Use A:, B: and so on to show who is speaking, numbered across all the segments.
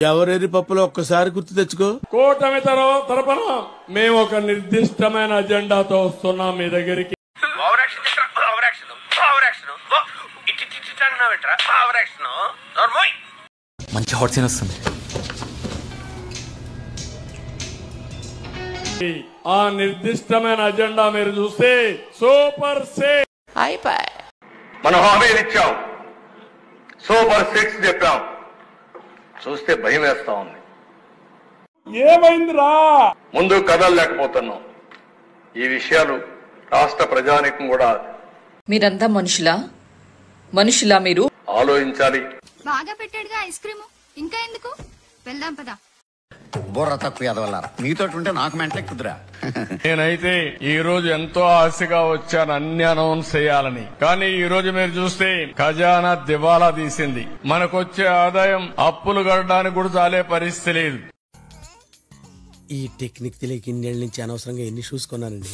A: ఎవరెరి పప్పులో ఒక్కసారి గుర్తు తెచ్చుకో.
B: కూటమి తరపున మేము ఒక నిర్దిష్టమైన అజెండాతో వస్తున్నాం మీ దగ్గరికి.
C: మంచి హాట్ సీన్ వస్తుంది.
B: ఆ నిర్దిష్టమైన అజెండా మీరు చూస్తే సూపర్ 6
D: మనం హామీలు ఇచ్చాం, సూపర్ 6 చెప్పాం. చూస్తే భయం వేస్తా ఉంది.
B: ఏమైందిరా?
D: ముందు కదలలేకపోతున్నాం. ఈ విషయాలు రాష్ట్ర ప్రజానీకం కూడా
E: మీరంతా మనుషులా మీరు
D: ఆలోచించాలి.
F: బాగా పెట్టాడుగా ఐస్ క్రీము, ఇంకా ఎందుకు? వెళ్దాం పదా.
G: బుర్ర తక్కువ ఎదవల్లారా, మీతో ఉంటే నాకు మెంటలే కుదురా.
B: నేనైతే ఈ రోజు ఎంతో ఆశగా వచ్చాను అన్ని అనౌన్స్ చేయాలని. కానీ ఈ రోజు మీరు చూస్తే ఖజానా దివాలా తీసింది. మనకొచ్చే ఆదాయం అప్పులు కట్టడానికి కూడా చాలే పరిస్థితి లేదు.
A: ఈ టెక్నిక్ తెలియక ఇన్నేళ్ల నుంచి అనవసరంగా ఎన్ని షూస్ కొన్నానండి.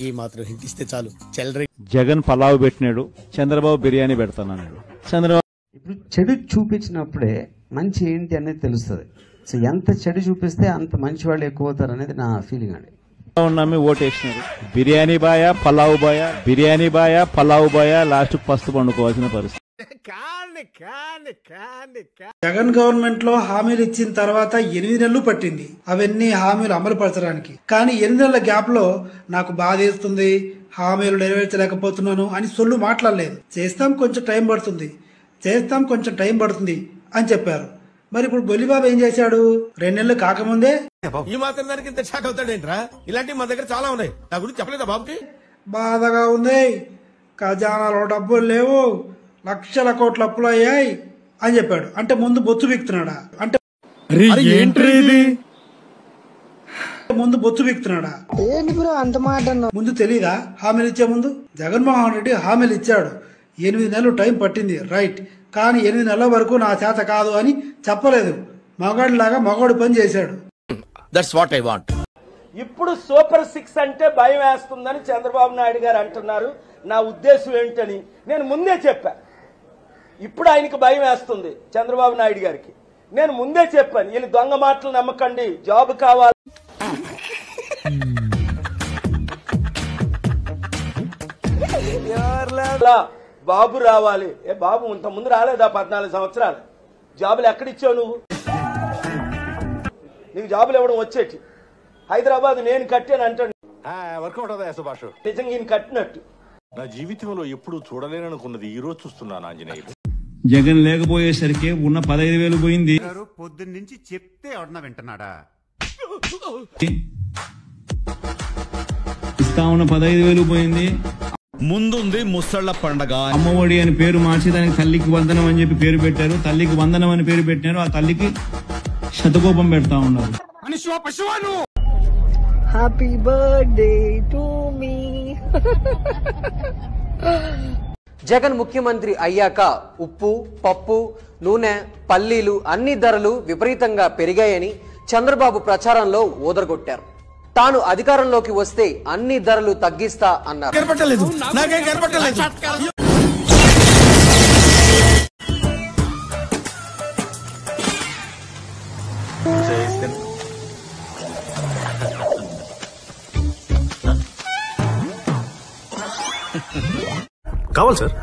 A: ఈ మాత్రం హింట్ ఇస్తే చాలు. చెల్లరి
H: జగన్ పలావ్ పెట్టినాడు, చంద్రబాబు బిర్యానీ పెడతానన్నాడు. చంద్రబాబు
I: ఇప్పుడు చెడు చూపించినప్పుడే మంచి ఏంటి అనేది తెలుస్తుంది. సో ఎంత చెడు చూపిస్తే అంత మంచి వాళ్ళు ఎక్కువ అవుతారు అనేది నా ఫీలింగ్ అండి.
H: నమ్మి ఓటేసినారు. బిర్యానీ బాయా పలావ్ బాయా లాస్ట్ పస్తు పండుకోవాల్సిన పరిస్థితి.
J: జగన్ గవర్నమెంట్ లో హామీలు ఇచ్చిన తర్వాత 8 నెలలు పట్టింది అవన్నీ హామీలు అమలు పరచడానికి. కానీ 8 నెలల గ్యాప్ లో నాకు బాధేస్తుంది, హామీలు నెరవేర్చలేకపోతున్నాను అని సొల్లు మాట్లాడలేదు. చేస్తాం కొంచెం టైం పడుతుంది అని చెప్పారు. మరి ఇప్పుడు బొల్లిబాబు ఏం చేశాడు? 2 నెలలు కాకముందే
A: ఈ మాత్రం దానికి ఇంత షాక్ అవుతాడేంట్రా? ఇలాంటివి మా దగ్గర చాలా ఉన్నాయి. నా గురించి చెప్పలేదా బాబుకి?
J: బాధగా ఉంది. ఖజానాలో డబ్బులు లేవు, లక్షల కోట్ల అప్పులు అయ్యాయి అని చెప్పాడు. అంటే ముందు బొత్తు బిక్తున్నాడా? ముందు తెలీదా? హామీలు ఇచ్చే ముందు జగన్మోహన్ రెడ్డి హామీలు ఇచ్చాడు. 8 నెలలు టైం పట్టింది, రైట్. కానీ 8 నెలల వరకు నా చేత కాదు అని చెప్పలేదు. మగాడిలాగా మగాడు పని చేశాడు.
A: That's what I want.
K: ఇప్పుడు సూపర్ 6 అంటే భయం వేస్తుందని చంద్రబాబు నాయుడు గారు అంటున్నారు. నా ఉద్దేశం ఏంటని నేను ముందే చెప్పా. ఇప్పుడు ఆయనకి భయం వేస్తుంది చంద్రబాబు నాయుడు గారికి. నేను ముందే చెప్పాను, వీళ్ళు దొంగ మాటలు నమ్మకండి, జాబ్ కావాలి, బాబు రావాలి. బాబు ఇంత ముందు రాలేదా? 14 సంవత్సరాలు జాబులు ఎక్కడిచ్చావు నువ్వు? నీకు జాబులు ఇవ్వడం వచ్చేటి. హైదరాబాద్ నేను కట్టాను అంటాడు.
D: వర్కౌట్ అవుదా సుభాష్?
K: నిజంగా ఈయన కట్టినట్టు.
D: నా జీవితంలో ఎప్పుడు చూడలేననుకున్నది ఈ రోజు చూస్తున్నాను ఆంజనేయులు.
H: జగన్ లేకపోయేసరికి ఉన్న 15,000 పోయింది.
G: పొద్దున్న నుంచి చెప్తే ఎవడన్నా వింటున్నాడా?
H: ఇస్తా ఉన్న 15,000 పోయింది.
C: ముందుంది ముసళ్ల పండగ.
H: అమ్మఒడి అని పేరు మార్చి దానికి తల్లికి వందనం అని చెప్పి పేరు పెట్టారు. తల్లికి వందనం అని పేరు పెట్టినారు. ఆ తల్లికి శతకోపం పెడతా ఉన్నారు.
E: Happy birthday to me.
K: Jagan ముఖ్యమంత్రి అయ్యాక ఉప్పు, పప్పు, నూనె, పల్లీలు అన్ని ధరలు విపరీతంగా పెరిగాయని చంద్రబాబు ప్రచారంలో ఊదరగొట్టారు. తాను అధికారంలోకి వస్తే అన్ని ధరలు తగ్గిస్తా అన్నారు.
C: కావాలి సార్,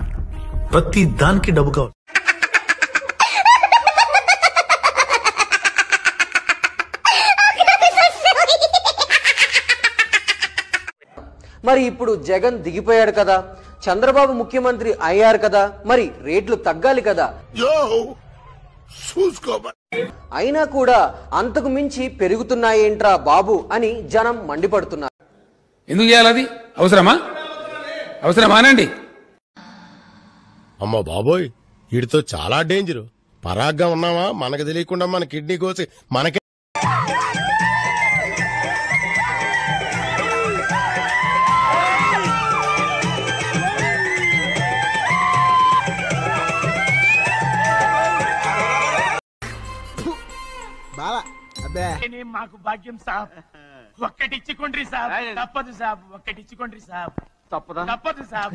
C: ప్రతి దానికి డబ్బు కావాలి.
K: మరి ఇప్పుడు జగన్ దిగిపోయాడు కదా, చంద్రబాబు ముఖ్యమంత్రి అయ్యారు కదా, మరి రేట్లు తగ్గాలి కదా. అయినా కూడా అంతకు మించి పెరుగుతున్నాయేంట్రా బాబు అని జనం మండిపడుతున్నారు.
B: ఎందుకు చేయాలి? అది అవసరమానండి.
A: అమ్మ బాబోయ్, వీడితో చాలా డేంజర్. పరాగ్గా ఉన్నావా మనకు తెలియకుండా మన కిడ్నీ కోసి మనకే.
B: మాకు భాగ్యం సాబ్, ఒక్కటిచ్చుకోండి సాబ్. తప్పదు సాబ్, ఒక్కటిచ్చుకోండి సాబ్. తప్పదు సాబ్.